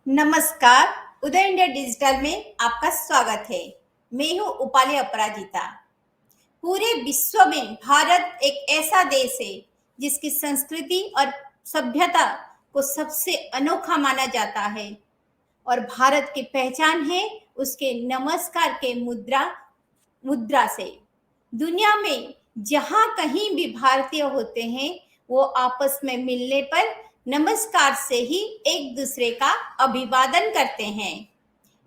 नमस्कार। उदय India digital में आपका स्वागत है। मैं हूँ उपाली अपराजिता। पूरे विश्व में भारत एक ऐसा देश है जिसकी संस्कृति और सभ्यता को सबसे अनोखा माना जाता है और भारत की पहचान है उसके नमस्कार के मुद्रा से। दुनिया में जहाँ कहीं भी भारतीय होते हैं वो आपस में मिलने पर नमस्कार से ही एक दूसरे का अभिवादन करते हैं।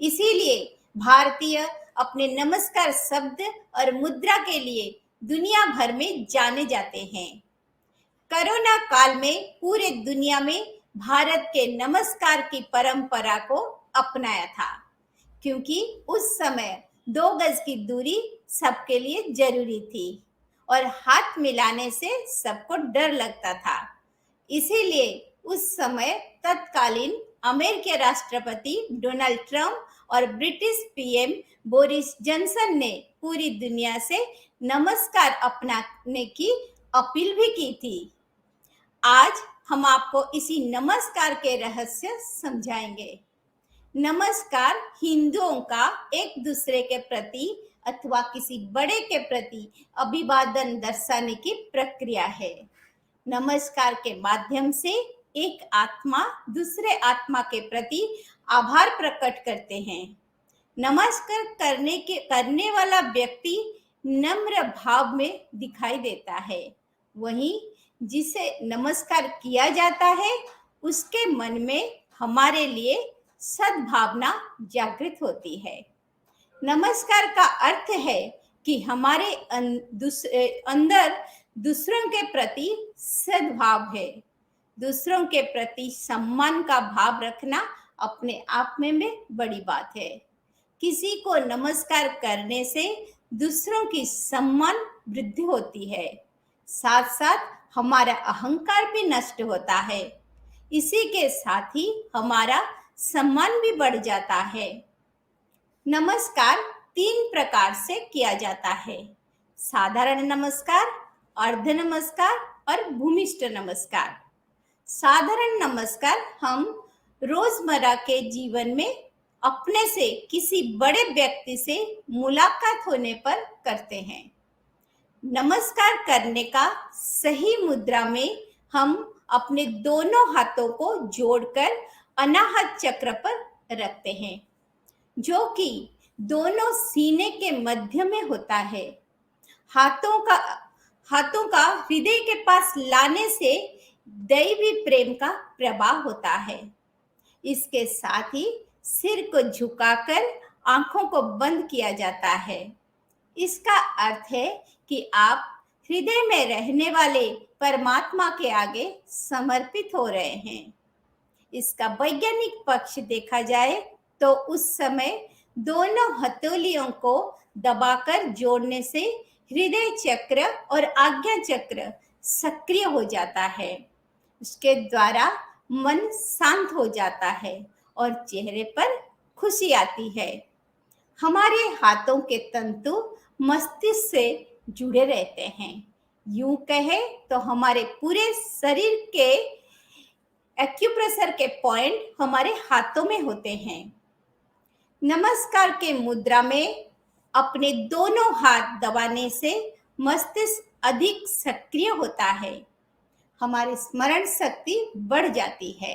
इसीलिए भारतीय अपने नमस्कार शब्द और मुद्रा के लिए दुनिया भर में जाने जाते हैं। कोरोना काल में पूरे दुनिया में भारत के नमस्कार की परंपरा को अपनाया था, क्योंकि उस समय 2 गज की दूरी सबके लिए जरूरी थी और हाथ मिलाने से सबको डर लगता था। इसीलिए उस समय तत्कालीन अमेरिकी राष्ट्रपति डोनाल्ड ट्रंप और ब्रिटिश पीएम बोरिस जॉनसन ने पूरी दुनिया से नमस्कार अपनाने की अपील भी की थी। आज हम आपको इसी नमस्कार के रहस्य समझाएंगे। नमस्कार हिंदुओं का एक दूसरे के प्रति अथवा किसी बड़े के प्रति अभिवादन दर्शाने की प्रक्रिया है। नमस्कार के माध्यम से एक आत्मा दूसरे आत्मा के प्रति आभार प्रकट करते हैं। नमस्कार करने वाला व्यक्ति नम्र भाव में दिखाई देता है, वहीं जिसे नमस्कार किया जाता है उसके मन में हमारे लिए सद्भावना जागृत होती है। नमस्कार का अर्थ है कि हमारे अंदर दूसरों के प्रति सद्भाव है। दूसरों के प्रति सम्मान का भाव रखना अपने आप में बड़ी बात है। किसी को नमस्कार करने से दूसरों की सम्मान वृद्धि होती है, साथ साथ हमारा अहंकार भी नष्ट होता है। इसी के साथ ही हमारा सम्मान भी बढ़ जाता है। नमस्कार 3 प्रकार से किया जाता है: साधारण नमस्कार, अर्ध नमस्कार और भूमिष्ठ नमस्कार। साधारण नमस्कार हम रोजमर्रा के जीवन में अपने से किसी बड़े व्यक्ति से मुलाकात होने पर करते हैं। नमस्कार करने का सही मुद्रा में हम अपने दोनों हाथों को जोड़कर अनाहत चक्र पर रखते हैं, जो कि दोनों सीने के मध्य में होता है। हाथों का हृदय के पास लाने से दैवी प्रेम का प्रभाव होता है। इसके साथ ही सिर को झुकाकर आंखों को बंद किया जाता है। इसका अर्थ है कि आप हृदय में रहने वाले परमात्मा के आगे समर्पित हो रहे हैं। इसका वैज्ञानिक पक्ष देखा जाए तो उस समय दोनों हथेलियों को दबाकर जोड़ने से हृदय चक्र और आज्ञा चक्र सक्रिय हो जाता है। उसके द्वारा मन शांत हो जाता है और चेहरे पर खुशी आती है। हमारे हाथों के तंतु मस्तिष्क से जुड़े रहते हैं। यूं कहे तो हमारे पूरे शरीर के एक्यूप्रेशर के पॉइंट हमारे हाथों में होते हैं। नमस्कार के मुद्रा में अपने दोनों हाथ दबाने से मस्तिष्क अधिक सक्रिय होता है। हमारी स्मरण शक्ति बढ़ जाती है।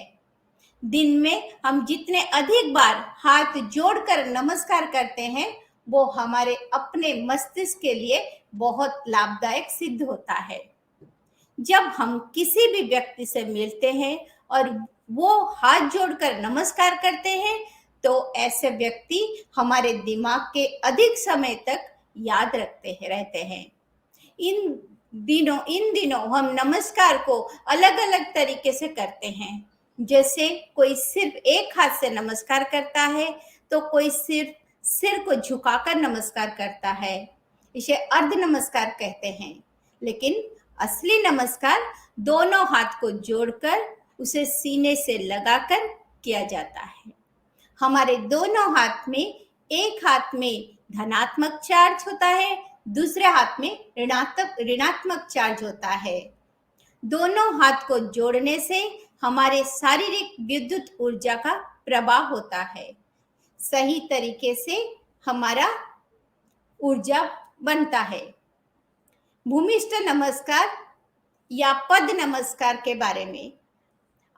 दिन में हम जितने अधिक बार हाथ जोड़कर नमस्कार करते हैं वो हमारे अपने मस्तिष्क के लिए बहुत लाभदायक सिद्ध होता है। जब हम किसी भी व्यक्ति से मिलते हैं और वो हाथ जोड़कर नमस्कार करते हैं तो ऐसे व्यक्ति हमारे दिमाग के अधिक समय तक याद रहते हैं। इन दिनों हम नमस्कार को अलग अलग तरीके से करते हैं। जैसे कोई सिर्फ एक हाथ से नमस्कार करता है तो कोई सिर्फ सिर को झुकाकर नमस्कार करता है। इसे अर्ध नमस्कार कहते हैं। लेकिन असली नमस्कार दोनों हाथ को जोड़कर उसे सीने से लगाकर किया जाता है। हमारे दोनों हाथ में एक हाथ में धनात्मक चार्ज होता है, दूसरे हाथ में ऋणात्मक चार्ज होता है। दोनों हाथ को जोड़ने से हमारे शारीरिक विद्युत ऊर्जा का प्रवाह होता है। सही तरीके से हमारा ऊर्जा बनता है। भूमिष्ठ नमस्कार या पद नमस्कार के बारे में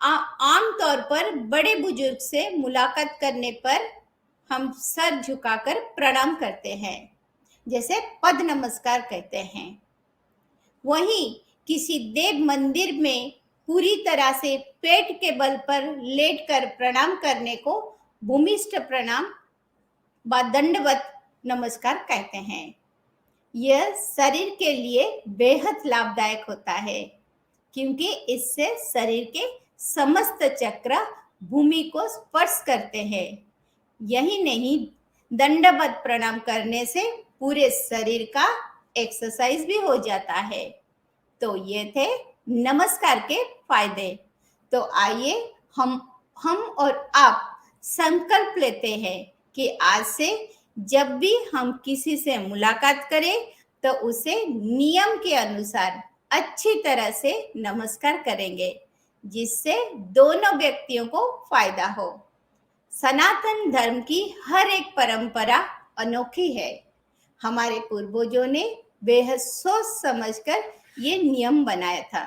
आम तौर पर बड़े बुजुर्ग से मुलाकात करने पर हम सर झुकाकर प्रणाम करते हैं, जैसे पद नमस्कार कहते हैं। वहीं किसी देव मंदिर में पूरी तरह से पेट के बल पर लेटकर प्रणाम करने को भूमिष्ठ प्रणाम व दंडवत नमस्कार कहते हैं। यह शरीर के लिए बेहद लाभदायक होता है, क्योंकि इससे शरीर के समस्त चक्र भूमि को स्पर्श करते हैं। यही नहीं, दंडवत प्रणाम करने से पूरे शरीर का एक्सरसाइज भी हो जाता है। तो ये थे नमस्कार के फायदे। तो आइए हम और आप संकल्प लेते हैं कि आज से जब भी हम किसी से मुलाकात करें तो उसे नियम के अनुसार अच्छी तरह से नमस्कार करेंगे, जिससे दोनों व्यक्तियों को फायदा हो। सनातन धर्म की हर एक परंपरा अनोखी है। हमारे पूर्वजों ने बेहद सोच समझकर ये नियम बनाया था।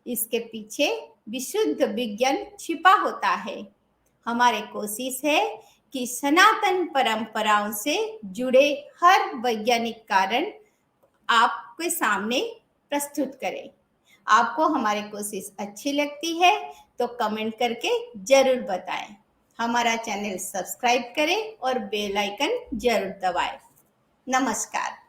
इसके पीछे विशुद्ध विज्ञान छिपा होता है। हमारी कोशिश है कि सनातन परंपराओं से जुड़े हर वैज्ञानिक कारण आपके सामने प्रस्तुत करें। आपको हमारी कोशिश अच्छी लगती है तो कमेंट करके जरूर बताएं। हमारा चैनल सब्सक्राइब करें और बेल आइकन जरूर दबाएं। नमस्कार।